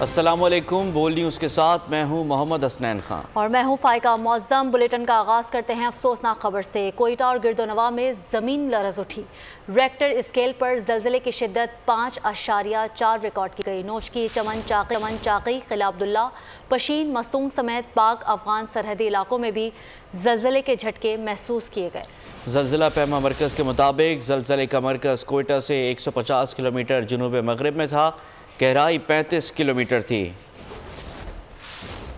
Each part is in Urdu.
السلام علیکم، بول نیوز کے ساتھ میں ہوں محمد حسنین خان اور میں ہوں فائقہ معظم۔ بلیٹن کا آغاز کرتے ہیں افسوسناک خبر سے۔ کوئٹہ اور گرد و نواح میں زمین لرز اٹھی۔ ریکٹر اسکیل پر زلزلے کی شدت 5.4 ریکارڈ کی گئی۔ نوشکی، چمن چاقی، قلعہ عبداللہ، پشین، مستونگ سمیت پاک افغان سرحدی علاقوں میں بھی زلزلے کے جھٹکے محسوس کیے گئے۔ زلزلہ پیما مرکز کے مطابق زلزلے کا مرکز کوئٹہ سے 150 کلومیٹر جنوب مغرب میں تھا، گہرائی 35 کلومیٹر تھی۔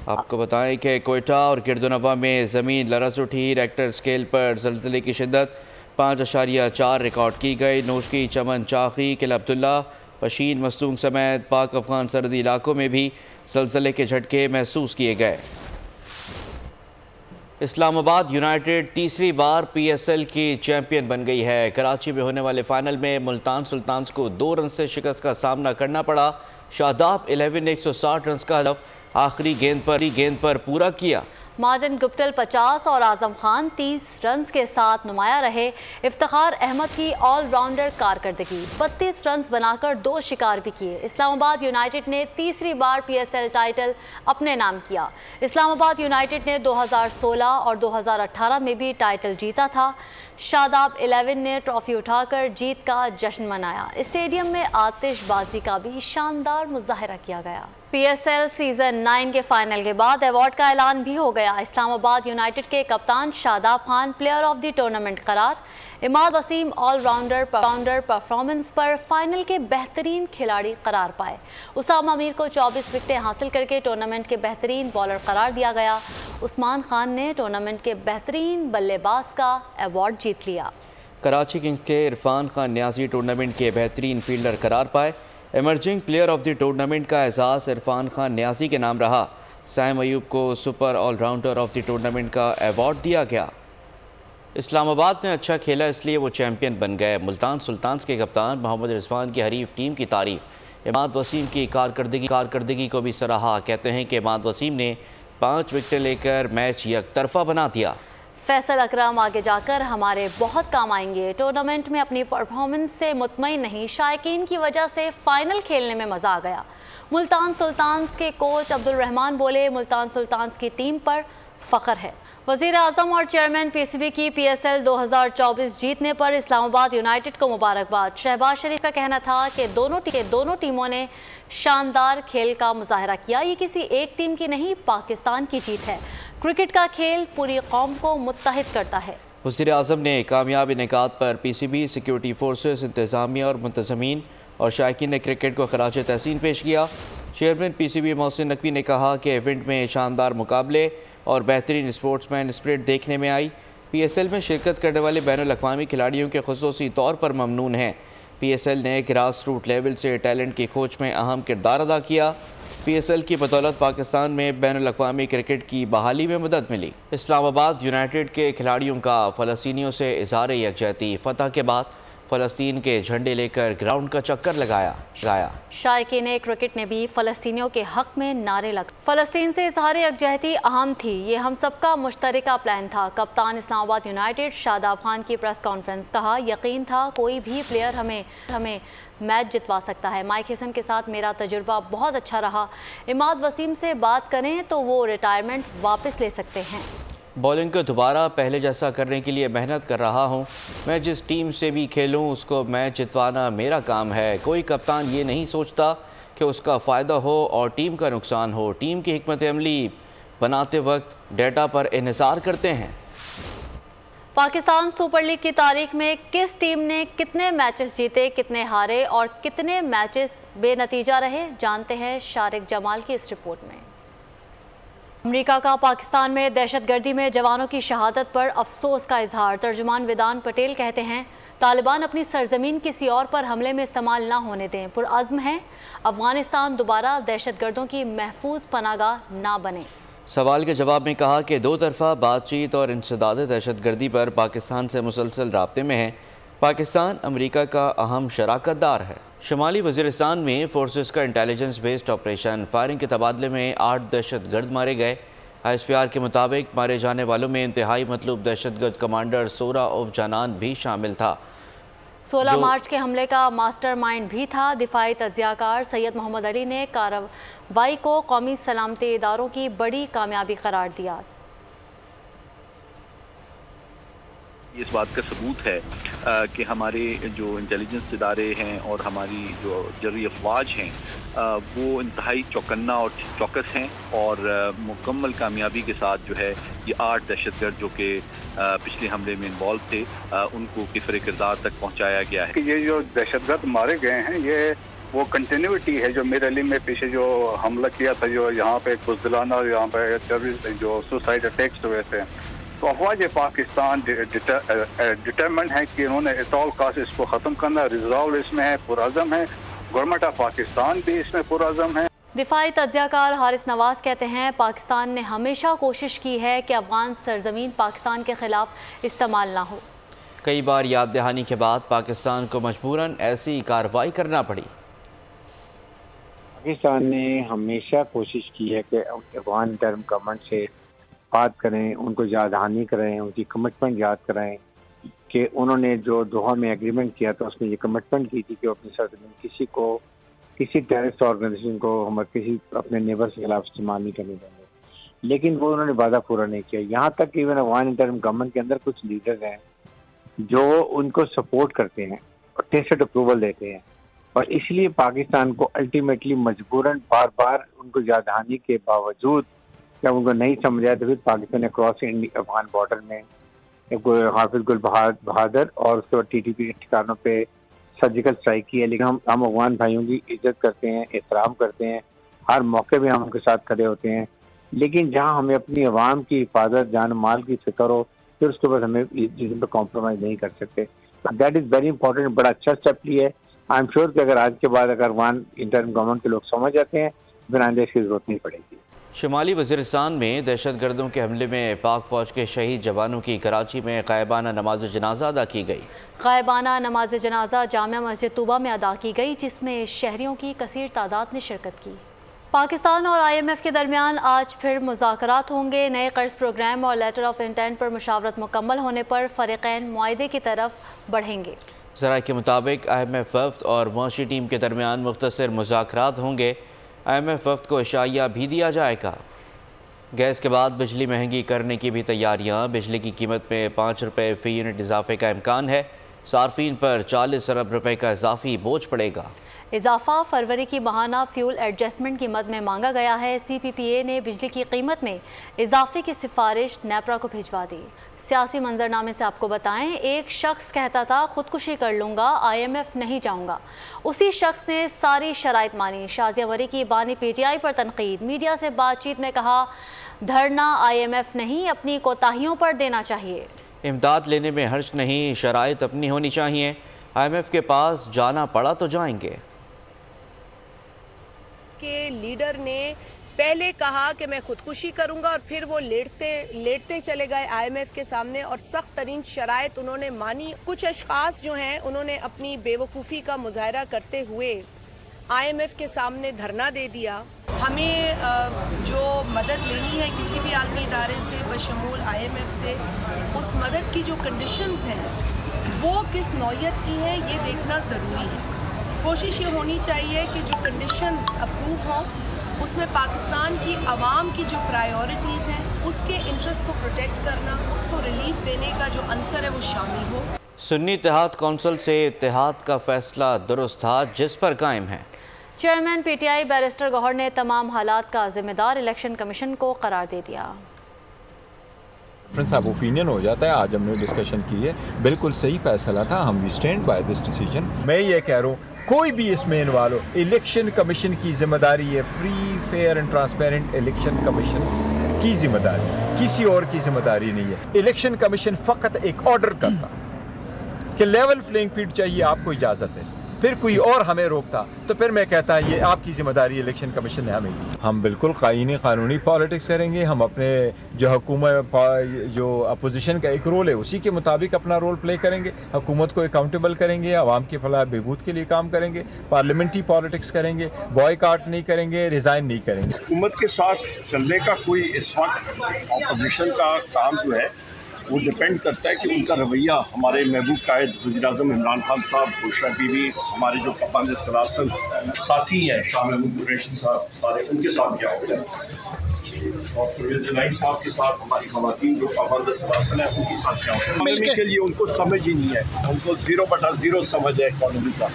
آپ کو بتائیں کہ کوئٹہ اور گرد و نواح میں زمین لرز اٹھی۔ ریکٹر اسکیل پر زلزلے کی شدت 5.4 ریکارڈ کی گئی۔ نوشکی، چمن چاقی، قلعہ عبداللہ، پشین، مستونگ سمیت پاک افغان سرحدی علاقوں میں بھی زلزلے کے جھٹکے محسوس کیے گئے۔ اسلام آباد یونائیٹڈ تیسری بار پی ایس ایل کی چیمپئن بن گئی ہے۔ کراچی میں ہونے والے فائنل میں ملتان سلطانز کو 2 رن سے شکست کا سامنا کرنا پڑا۔ شاداب 11 نے 160 رنز کا ہدف آخری گیند پر پورا کیا۔ ماجن گپٹل 50 اور اعظم خان 30 رنز کے ساتھ نمایاں رہے۔ افتخار احمد کی آل راؤنڈر کارکردگی، 32 رنز بنا کر 2 شکار بھی کیے۔ اسلام آباد یونائیٹڈ نے تیسری بار پی ایس ایل ٹائٹل اپنے نام کیا۔ اسلام آباد یونائیٹڈ نے 2016 اور 2018 میں بھی ٹائٹل جیتا تھا۔ شاداب 11 نے ٹرافی اٹھا کر جیت کا جشن منایا۔ اسٹیڈیم میں آتش بازی کا بھی شاندار مظاہرہ کیا گیا۔ پی ایس ایل سیزن 9 کے فائنل کے بعد ایوارڈ کا اعلان بھی ہو گیا۔ اسلام آباد یونائیٹڈ کے کپتان Shadab Khan player of the tournament قرار۔ Imad Wasim all rounder performance پر فائنل کے بہترین کھلاڑی قرار پائے۔ اسامہ امیر کو 24 وکٹیں حاصل کر کے ٹورنامنٹ کے بہترین بالر قرار دیا گیا۔ عثمان خان نے ٹورنامنٹ کے بہترین بلے باز کا ایوارڈ جیت لیا۔ کراچی کنگز کے عرفان خان نیازی ٹورنامنٹ کے بہترین فیلڈر قرار پائے۔ Emerging player of the tournament کا اعزاز عرفان خان نیازی کے نام رہا۔ سائم ایوب کو super all rounder of the tournament کا ایوارڈ دیا گیا۔ اسلام آباد نے اچھا کھیلا اس لیے وہ چیمپئن بن گئے۔ ملتان سلطانز کے کپتان محمد رضوان کی حریف ٹیم کی تعریف۔ اماد وسیم کی کارکردگی کو بھی سراہا۔ کہتے ہیں کہ اماد وسیم نے 5 وکٹیں لے کر میچ یک طرفہ بنا دیا۔ فیصل اکرم آگے جا کر ہمارے بہت کام آئیں گے۔ ٹورنامنٹ میں اپنی پرفارمنس سے مطمئن نہیں، شائقین کی وجہ سے فائنل کھیلنے میں مزہ آ گیا۔ ملتان سلطانز کے کوچ عبدالرحمان بولے، ملتان سلطانز کی ٹیم پر فخر ہے۔ وزیر اعظم اور چیئرمین پی سی بی کی پی ایس ایل 2024 جیتنے پر اسلام آباد یونائیٹڈ کو مبارکباد۔ شہباز شریف کا کہنا تھا کہ دونوں ٹیموں نے شاندار کھیل کا مظاہرہ کیا۔ یہ کسی ایک ٹیم کی نہیں، پاکستان کی جیت ہے۔ کرکٹ کا کھیل پوری قوم کو متحد کرتا ہے۔ وزیر اعظم نے کامیاب انعقاد پر پی سی بی، سیکیورٹی فورسز، انتظامیہ اور منتظمین اور شائقین نے کرکٹ کو خراج تحسین پیش کیا۔ Chairman P C B Mohsin Naqvi نے کہا کہ ایونٹ میں شاندار مقابلے اور بہترین اسپورٹس مین اسپرٹ دیکھنے میں آئی۔ پی ایس ایل میں شرکت کرنے والے بین الاقوامی کھلاڑیوں کے خصوصی طور پر ممنون ہیں۔ پی ایس ایل نے گراس روٹ لیول سے ٹیلنٹ کی کھوج میں اہم کردار ادا کیا۔ پی ایس ایل کی بدولت پاکستان میں بین الاقوامی کرکٹ کی بحالی میں مدد ملی۔ اسلام آباد یونائیٹڈ کے کھلاڑیوں کا فلسطینیوں سے اظہار یکجہتی۔ فتح کے بعد فلسطین کے جھنڈے لے کر گراؤنڈ کا چکر لگایا۔ شائقین کرکٹ نے بھی فلسطینیوں کے حق میں نعرے لگائے۔ فلسطین سے اظہار یکجہتی اہم تھی، یہ ہم سب کا مشترکہ پلان تھا۔ کپتان اسلام آباد یونائیٹڈ شاداب خان کی پریس کانفرنس۔ کہا، یقین تھا کوئی بھی پلیئر ہمیں میچ جتوا سکتا ہے۔ مائک ہیسن کے ساتھ میرا تجربہ بہت اچھا رہا۔ اماد وسیم سے بات کریں تو وہ ریٹائرمنٹ واپس لے سکتے ہیں۔ بولنگ کو دوبارہ پہلے جیسا کرنے کے لیے محنت کر رہا ہوں۔ میں جس ٹیم سے بھی کھیلوں اس کو میچ جتوانا میرا کام ہے۔ کوئی کپتان یہ نہیں سوچتا کہ اس کا فائدہ ہو اور ٹیم کا نقصان ہو۔ ٹیم کی حکمت عملی بناتے وقت ڈیٹا پر انحصار کرتے ہیں۔ پاکستان سپر لیگ کی تاریخ میں کس ٹیم نے کتنے میچز جیتے، کتنے ہارے اور کتنے میچز بے نتیجہ رہے، جانتے ہیں شارق جمال کی اس رپورٹ میں۔ امریکہ کا پاکستان میں دہشت گردی میں جوانوں کی شہادت پر افسوس کا اظہار۔ ترجمان ودان پٹیل کہتے ہیں، طالبان اپنی سرزمین کسی اور پر حملے میں استعمال نہ ہونے دیں، پرعزم ہیں افغانستان دوبارہ دہشت گردوں کی محفوظ پناہ گاہ نہ بنے۔ سوال کے جواب میں کہا کہ 2 طرفہ بات چیت اور انسداد دہشت گردی پر پاکستان سے مسلسل رابطے میں ہے۔ پاکستان امریکہ کا اہم شراکت دار ہے۔ شمالی وزیرستان میں فورسز کا انٹیلیجنس بیسڈ آپریشن، فائرنگ کے تبادلے میں 8 دہشت گرد مارے گئے۔ آئی ایس پی آر کے مطابق مارے جانے والوں میں انتہائی مطلوب دہشت گرد کمانڈر سورا اوف جانان بھی شامل تھا۔ 16 مارچ کے حملے کا ماسٹر مائنڈ بھی تھا۔ دفاعی تجزیہ کار سید محمد علی نے کارروائی کو قومی سلامتی اداروں کی بڑی کامیابی قرار دیا۔ اس بات کا ثبوت ہے کہ ہمارے جو انٹیلیجنس ادارے ہیں اور ہماری جو جرری افواج ہیں وہ انتہائی چوکنا اور چوکس ہیں، اور مکمل کامیابی کے ساتھ جو ہے یہ 8 دہشت گرد جو کہ پچھلے حملے میں انوالو تھے ان کو کفر کردار تک پہنچایا گیا ہے۔ یہ جو دہشت گرد مارے گئے ہیں یہ وہ کنٹینیوٹی ہے جو میر علی میں پیچھے جو حملہ کیا تھا، جو یہاں پہ بزدلانہ اور یہاں پہ جو سوسائڈ اٹیکس ہوئے تھے، تو افواج پاکستان ڈٹرمنڈ ہے کہ انہوں نے ایٹ آل کاسٹ اس کو ختم کرنا، ریزالو اس میں ہے، پرعزم ہے، گورنمنٹ آف پاکستان بھی اس میں پرعزم ہے۔ دفاعی تجزیہ کار حارث نواز کہتے ہیں پاکستان نے ہمیشہ کوشش کی ہے کہ افغان سرزمین پاکستان کے خلاف استعمال نہ ہو۔ کئی بار یاد دہانی کے بعد پاکستان کو مجبوراً ایسی کارروائی کرنا پڑی۔ پاکستان نے ہمیشہ کوشش کی ہے کہ افغان ٹرم گورنمنٹ سے بات کریں، ان کو یاد دہانی کریں، ان کی کمٹمنٹ یاد کریں کہ انہوں نے جو دوحہ میں ایگریمنٹ کیا تھا اس میں یہ کمٹمنٹ کی تھی کہ وہ اپنی سرزمین کسی ٹیررسٹ آرگنائزیشن کو کسی اپنے نیبر کے خلاف استعمال نہیں کرنے دیں گے، لیکن وہ انہوں نے وعدہ پورا نہیں کیا۔ یہاں تک کہ ایون افغان انٹرم گورنمنٹ کے اندر کچھ لیڈرز ہیں جو ان کو سپورٹ کرتے ہیں اور ٹیسٹ اپروول دیتے ہیں، اور اس لیے پاکستان کو الٹیمیٹلی مجبوراً بار بار ان کو یاد دہانی کے باوجود جب ان کو نہیں سمجھا تو پھر پاکستان نے کراس افغان بارڈر میں حافظ گل بہادر اور اس کے بعد ٹی ٹی پی کے ٹھکانوں پہ سرجیکل اسٹرائک کی ہے۔ لیکن ہم افغان بھائیوں کی عزت کرتے ہیں، احترام کرتے ہیں، ہر موقع پہ ہم ان کے ساتھ کھڑے ہوتے ہیں، لیکن جہاں ہمیں اپنی عوام کی حفاظت، جان مال کی فکر ہو، پھر اس کے بعد ہمیں اس چیز پہ کمپرومائز نہیں کر سکتے۔ دیٹ از ویری امپورٹنٹ، بڑا اچھا اسٹیپ لیا ہے۔ آئی ایم شیور کہ اگر آج کے بعد اگر افغان انٹرم گورنمنٹ کے لوگ سمجھ جاتے ہیں پھر آئندہ اس کی ضرورت نہیں پڑے گی۔ شمالی وزیرستان میں دہشت گردوں کے حملے میں پاک فوج کے شہید جوانوں کی کراچی میں غائبانہ نماز جنازہ ادا کی گئی۔ غائبانہ نماز جنازہ جامع مسجد طوبہ میں ادا کی گئی، جس میں شہریوں کی کثیر تعداد نے شرکت کی۔ پاکستان اور آئی ایم ایف کے درمیان آج پھر مذاکرات ہوں گے۔ نئے قرض پروگرام اور لیٹر آف انٹینٹ پر مشاورت مکمل ہونے پر فریقین معاہدے کی طرف بڑھیں گے۔ ذرائع کے مطابق آئی ایم ایف وفد اور معاشی ٹیم کے درمیان مختصر مذاکرات ہوں گے۔ آئی ایم ایف وفد کو عشائیہ بھی دیا جائے گا۔ گیس کے بعد بجلی مہنگی کرنے کی بھی تیاریاں۔ بجلی کی قیمت میں 5 روپے فی یونٹ اضافے کا امکان ہے۔ صارفین پر 40 ارب روپے کا اضافی بوجھ پڑے گا۔ اضافہ فروری کی ماہانہ فیول ایڈجسٹمنٹ کی مد میں مانگا گیا ہے۔ سی پی پی اے نے بجلی کی قیمت میں اضافے کی سفارش نیپرا کو بھجوا دی۔ سیاسی منظرنامے سے آپ کو بتائیں، ایک شخص کہتا تھا خودکشی کر لوں گا، آئی ایم ایف نہیں جاؤں گا، اسی شخص نے ساری شرائط مانی۔ شازیہ مری کی بانی پی ٹی آئی پر تنقید۔ میڈیا سے بات چیت میں کہا دھرنا آئی ایم ایف نہیں، اپنی کوتاہیوں پر دینا چاہیے۔ امداد لینے میں حرج نہیں، شرائط اپنی ہونی چاہیے۔ آئی ایم ایف کے پاس جانا پڑا تو جائیں گے۔ کہ لیڈر نے پہلے کہا کہ میں خودکشی کروں گا اور پھر وہ لیٹتے چلے گئے آئی ایم ایف کے سامنے اور سخت ترین شرائط انہوں نے مانی۔ کچھ اشخاص جو ہیں انہوں نے اپنی بے وقوفی کا مظاہرہ کرتے ہوئے آئی ایم ایف کے سامنے دھرنا دے دیا۔ ہمیں جو مدد لینی ہے کسی بھی عالمی ادارے سے بشمول آئی ایم ایف سے، اس مدد کی جو کنڈیشنز ہیں وہ کس نوعیت کی ہیں یہ دیکھنا ضروری ہے۔ کوشش یہ ہونی چاہیے کہ جو کنڈیشنز اپروو ہوں اس میں پاکستان کی عوام کی جو پرائیورٹیز ہیں اس کے انٹرسٹ کو پروٹیکٹ کرنا، اس کو ریلیف دینے کا جو عنصر ہے وہ شامل ہو۔ سنی اتحاد کونسل سے اتحاد کا فیصلہ درست تھا جس پر قائم ہے۔ Chairman P T I barrister Gohar نے تمام حالات کا ذمہ دار الیکشن کمیشن کو قرار دے دیا۔ ڈفرنس آف اوپینین ہو جاتا ہے، آج ہم نے ڈسکشن کی ہے، بالکل صحیح فیصلہ تھا، ہم we stand by this decision. میں یہ کہہ رہا ہوں کوئی بھی اس میں انوالو، الیکشن کمیشن کی ذمہ داری ہے، free fair and transparent election commission کی ذمہ داری، کسی اور کی ذمہ داری نہیں ہے۔ الیکشن کمیشن فقط ایک آرڈر کرتا کہ لیول پلینگ فیلڈ چاہیے، آپ کو اجازت ہے، پھر کوئی اور ہمیں روکتا تو پھر میں کہتا یہ آپ کی ذمہ داری الیکشن کمیشن نے ہمیں دی۔ ہم بالکل قانونی پالیٹکس کریں گے، ہم اپنے جو حکومت جو اپوزیشن کا ایک رول ہے اسی کے مطابق اپنا رول پلے کریں گے، حکومت کو اکاؤنٹیبل کریں گے، عوام کی فلاح بہبود کے لیے کام کریں گے، پارلیمنٹری پالیٹکس کریں گے، بوائیکاٹ نہیں کریں گے، ریزائن نہیں کریں گے۔ حکومت کے ساتھ چلنے کا کوئی اس وقت اپوزیشن کا کام جو ہے وہ ڈپینڈ کرتا ہے کہ ان کا رویہ ہمارے محبوب قائد وزیر اعظم عمران خان صاحب، بشرا بیوی، ہمارے جو پابند سلاسل ساتھی ہیں شاہ محمود قریشی صاحب، سارے ان کے ساتھ کیا ہوتا ہے، اور پرویز جنائی صاحب کے ساتھ ہماری خواتین جو پابند سلاسل ہیں ان کے ساتھ کیا ہوتا ہے۔ اکانومی کے لیے ان کو سمجھ ہی نہیں ہے، ان کو 0/0 سمجھ ہے اکانومی کا،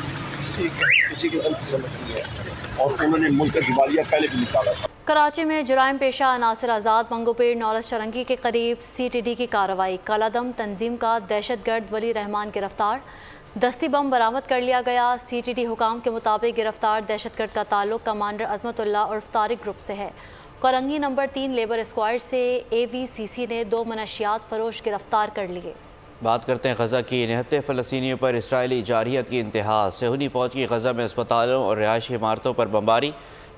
ٹھیک ہے، کسی قسم کی سمجھ نہیں ہے، اور انہوں نے ملک کا دیوالیہ پہلے بھی نکالا تھا۔ کراچی میں جرائم پیشہ ناصر آزاد منگو پیر نورس چرنگی کے قریب CTD کی کارروائی، کالا دم تنظیم کا دہشت گرد ولی رحمان گرفتار، دستی بم برآمد کر لیا گیا۔ CTD حکام کے مطابق گرفتار دہشت گرد کا تعلق کمانڈر عظمت اللہ عرف طارق گروپ سے ہے۔ کورنگی نمبر 3 لیبر اسکواڈ سے AVCC نے 2 منشیات فروش گرفتار کر لیے۔ بات کرتے ہیں غزہ کی۔ 69 فلسطینیوں پر اسرائیلی جارحیت کی انتہا، صہیونی فوج کی غزہ میں اسپتالوں اور رہائشی عمارتوں پر بمباری،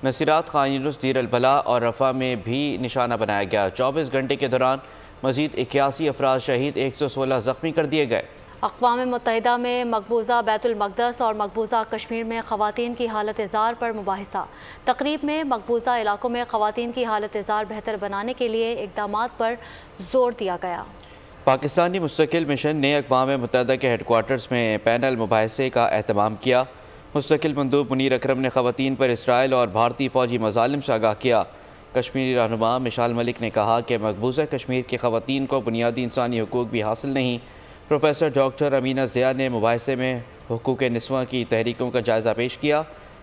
نصیرات، خان یونس، دیر البلح اور رفح میں بھی نشانہ بنایا گیا۔ 24 گھنٹے کے دوران مزید 81 افراد شہید، 116 زخمی کر دیے گئے۔ اقوام متحدہ میں مقبوضہ بیت المقدس اور مقبوضہ کشمیر میں خواتین کی حالت زار پر مباحثہ۔ تقریب میں مقبوضہ علاقوں میں خواتین کی حالت زار بہتر بنانے کے لیے اقدامات پر زور دیا گیا۔ پاکستانی مستقل مشن نے اقوام متحدہ کے ہیڈ کوارٹرز میں پینل مباحثے کا اہتمام کیا۔ مستقل مندوب منیر اکرم نے خواتین پر اسرائیل اور بھارتی فوجی مظالم سے آگاہ کیا۔ کشمیری رہنما مشال ملک نے کہا کہ مقبوضہ کشمیر کی خواتین کو بنیادی انسانی حقوق بھی حاصل نہیں۔ پروفیسر ڈاکٹر امینہ ضیاء نے مباحثے میں حقوق نسواں کی تحریکوں کا جائزہ پیش کیا،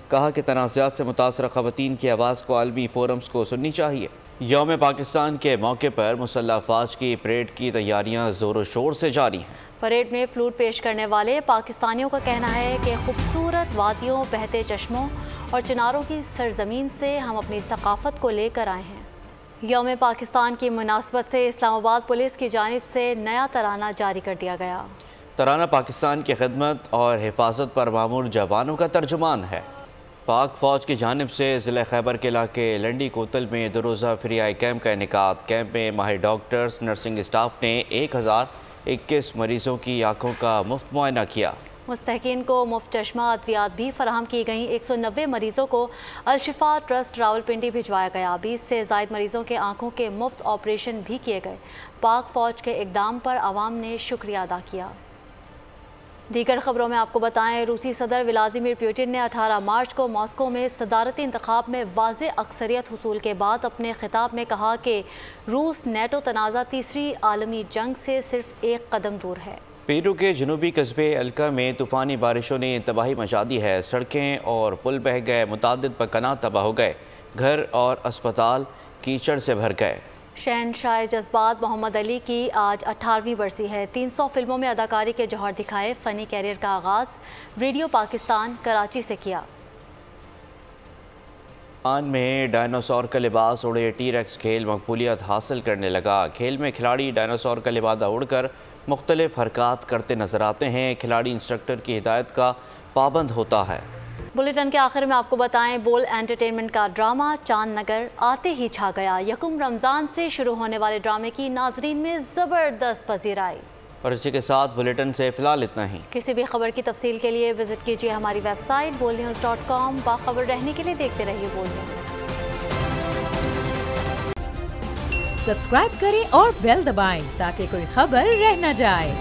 کہا کہ تنازعات سے متاثرہ خواتین کی آواز کو عالمی فورمز کو سننی چاہیے۔ یوم پاکستان کے موقع پر مسلح افواج کی پریڈ کی تیاریاں زور و شور سے جاری ہیں۔ پریڈ میں فلوٹ پیش کرنے والے پاکستانیوں کا کہنا ہے کہ خوبصورت وادیوں، بہتے چشموں اور چناروں کی سرزمین سے ہم اپنی ثقافت کو لے کر آئے ہیں۔ یوم پاکستان کی مناسبت سے اسلام آباد پولیس کی جانب سے نیا ترانہ جاری کر دیا گیا۔ ترانہ پاکستان کی خدمت اور حفاظت پر مامور جوانوں کا ترجمان ہے۔ پاک فوج کی جانب سے ضلع خیبر کے علاقے لنڈی کوتل میں 2 روزہ فری آئی کیمپ کا انعقاد۔ کیمپ میں ماہر ڈاکٹرز، نرسنگ اسٹاف نے 1021 مریضوں کی آنکھوں کا مفت معائنہ کیا۔ مستحقین کو مفت چشمہ ادویات بھی فراہم کی گئیں۔ 190 مریضوں کو الشفا ٹرسٹ راولپنڈی بھجوایا گیا۔ 20 سے زائد مریضوں کے آنکھوں کے مفت آپریشن بھی کیے گئے۔ پاک فوج کے اقدام پر عوام نے شکریہ ادا کیا۔ دیگر خبروں میں آپ کو بتائیں، روسی صدر ولادیمیر پوٹن نے 18 مارچ کو ماسکو میں صدارتی انتخاب میں واضح اکثریت حصول کے بعد اپنے خطاب میں کہا کہ روس نیٹو تنازع تیسری عالمی جنگ سے صرف 1 قدم دور ہے۔ پیرو کے جنوبی قصبے الکا میں طوفانی بارشوں نے تباہی مچا دی ہے۔ سڑکیں اور پل بہہ گئے، متعدد مکانات تباہ ہو گئے، گھر اور اسپتال کیچڑ سے بھر گئے۔ شہنشاہ جذبات محمد علی کی آج 18ویں برسی ہے۔ 300 فلموں میں اداکاری کے جوہر دکھائے۔ فنی کیریئر کا آغاز ریڈیو پاکستان کراچی سے کیا۔ پاکستان میں ڈائناسور کا لباس اڑے ٹی ریکس کھیل مقبولیت حاصل کرنے لگا۔ کھیل میں کھلاڑی ڈائناسور کا لبادہ اڑ کر مختلف حرکات کرتے نظر آتے ہیں۔ کھلاڑی انسٹرکٹر کی ہدایت کا پابند ہوتا ہے۔ بلیٹن کے آخر میں آپ کو بتائیں، بول انٹرٹینمنٹ کا ڈرامہ چاند نگر آتے ہی چھا گیا۔ 1 رمضان سے شروع ہونے والے ڈرامے کی ناظرین میں زبردست پذیرائی۔ اور اسی کے ساتھ بلیٹن سے فی الحال اتنا ہی۔ کسی بھی خبر کی تفصیل کے لیے وزٹ کیجیے ہماری ویب سائٹ bolnews.com۔ باخبر رہنے کے لیے دیکھتے رہیے بول نیوز۔ سبسکرائب کریں اور بیل دبائیں تاکہ کوئی خبر رہ نہ جائے۔